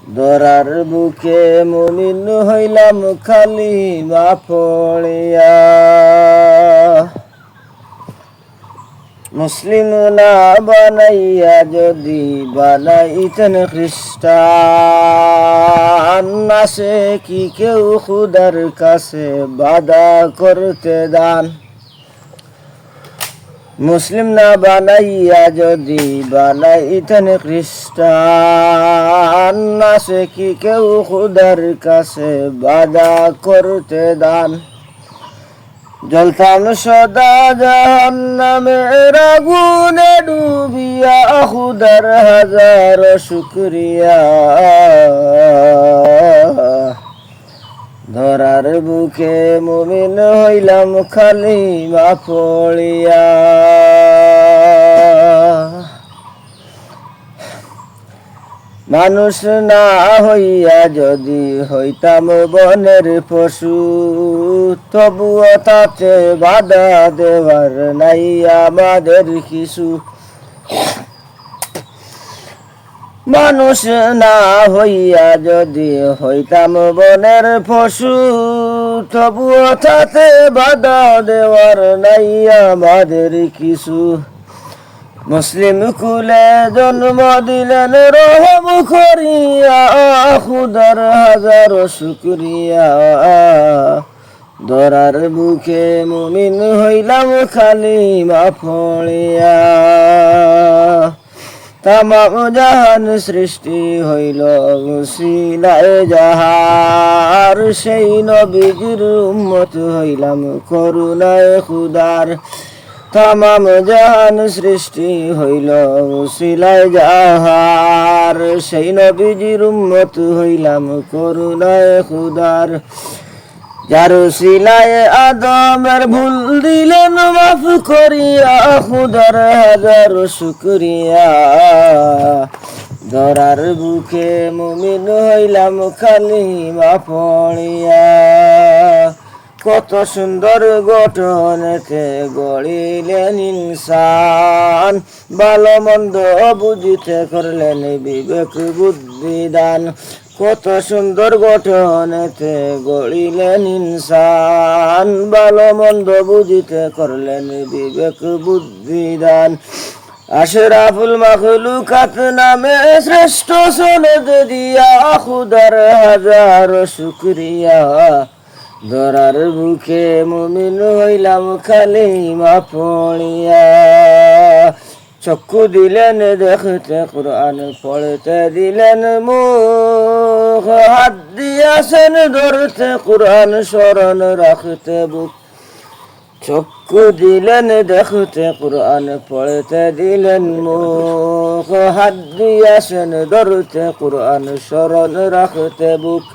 দরার বুকে মুমিন হইলাম কালিমা পড়িয়া। মুসলিম না বানাইয়া যদি বানাইতেন খ্রিস্টান, আসে কি কেউ খুদার কাছে বাধা করতে দান। মুসলিম না বানাইয়া যদি বানাইতেন খ্রিস্টান, আসে কি কেউ খুদার কাছে বাধা করতে দান। জ্বলতাম সদা জাহান্নামের আগুনে ডুবিয়া, খুদার হাজার শুকরিয়া। ধরার বুকে মুমিন হইলাম কালিমা পড়িয়া। মানুষ না হইয়া যদি হইতাম বনের পশু, তবুও তাতে বাধা দেওয়ার নাই আমাদের কিছু। মানুষ না হইয়া যদি হইতাম বনের পশু, তবুও তাতে বাধা দেওয়ার নাই আমাদের কিছু। মুসলিম কুলে জন্ম দিলেন রহম করিয়া, খুদার হাজার শুকরিয়া। দরার বুকে মুমিন হইলাম কালিমা পড়িয়া। তামাম জাহান সৃষ্টি হইল উসিলায়ে যাহার, সেই নবীজির উম্মত হইলাম করুণায় খুদার। তামাম জাহান সৃষ্টি হইল উসিলায়ে যাহার, সেই নবীজির উম্মত হইলাম করুণায় খুদার। যার উসিলায়ে আদমের ভুল দিলেন মাফ করিয়া, খুদার হাজার শুকরিয়া। দরার বুকে মুমিন হইলাম কালিমা পড়িয়া। কত সুন্দর গঠনেতে গড়িলেন ইনসান, ভালো মন্দ বুঝিতে করলেন বিবেক বুদ্ধি দান। কত সুন্দর গঠনেতে গড়িলেন ইনসান, ভালো মন্দ বুঝিতে করলেন বিবেক বুদ্ধি দান। আশরাফুল মাখলুকাত নামে শ্রেষ্ঠ সনদ দিয়া, খুদার হাজার শুকরিয়া। দরার বুকে মুমিন হইলাম কালিমা পড়িয়া। চক্ষু দিলেন দেখতে কুরআন পড়তে দিলেন মুখ, হাত দিয়াছেন ধরতে কুরআন স্মরণ রাখতে বুক। চক্ষু দিলেন দেখতে কুরআন পড়তে দিলেন মুখ, হাত দিয়াছেন ধরতে কুরআন স্মরণ রাখতে বুক।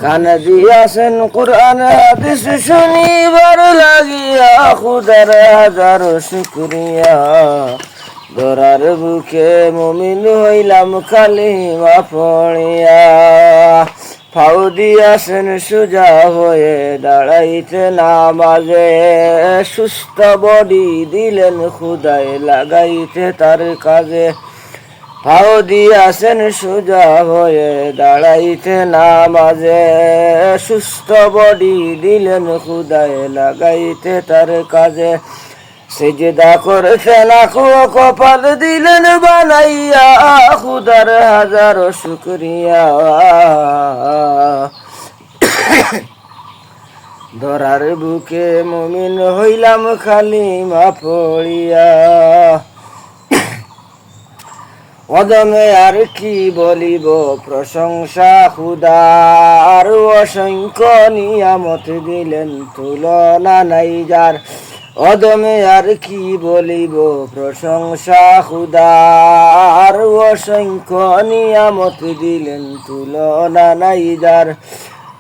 কান দিয়াছেন কুরআন হাদিস শুনিবার লাগিয়া, খুদার হাজার শুকরিয়া। দরার বুকে মুমিন হইলাম কালিমা পড়িয়া। ফাউ দিয়াছেন সুজা হয়ে দাঁড়াইতে নামাজে, সুস্থ বডি দিলেন খুদায় লাগাইতে তার কাজে। ফাউ দিয়াছেন সুজা হয়ে দাঁড়াইতে নামাজে, সুস্থ বডি দিলেন খুদায় লাগাইতে তার কাজে। সিজদা করতে লাখো কপাল দিলেন বানাইয়া, খুদার হাজার শুকরিয়া। ধরার বুকে মুমিন হইলাম কালিমা পড়িয়া। অদমে আর কি বলিব প্রশংসা খুদার, অসংখ্য নিয়ামত দিলেন তুলনা নাই যার। অদমে আর কি বলিব প্রশংসা খুদার, অসংখ্য নিয়ামত দিলেন তুলনা নাই যার।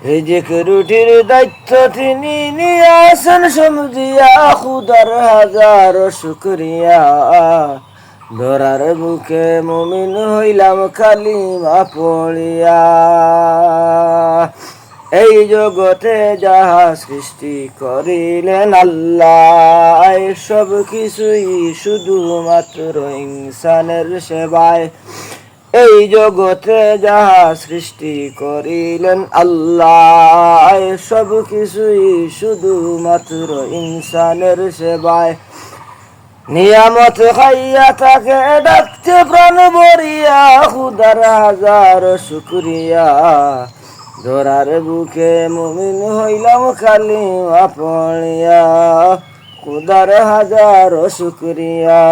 রিজিক রুটির দায়িত্ব তিনি নিয়াছেন সমঝিয়া, খুদার হাজার শুকরিয়া। ধরার বুকে মুমিন হইলাম কালিমা পড়িয়া। এই জগতে যাহা সৃষ্টি করিলেন আল্লাহ, সব কিছুই শুধুমাত্র ইনসানের সেবায়। এই জগতে যাহা সৃষ্টি করিলেন আল্লাহ, সব কিছুই শুধুমাত্র ইনসানের সেবায়। নিয়ামত খাইয়া তাকে ডাকতে প্রাণ ভরিয়া, খুদার হাজার শুকরিয়া। ধরার বুকে মুমিন হইলাম কালিমা পড়িয়া, খুদার হাজার শুকরিয়া।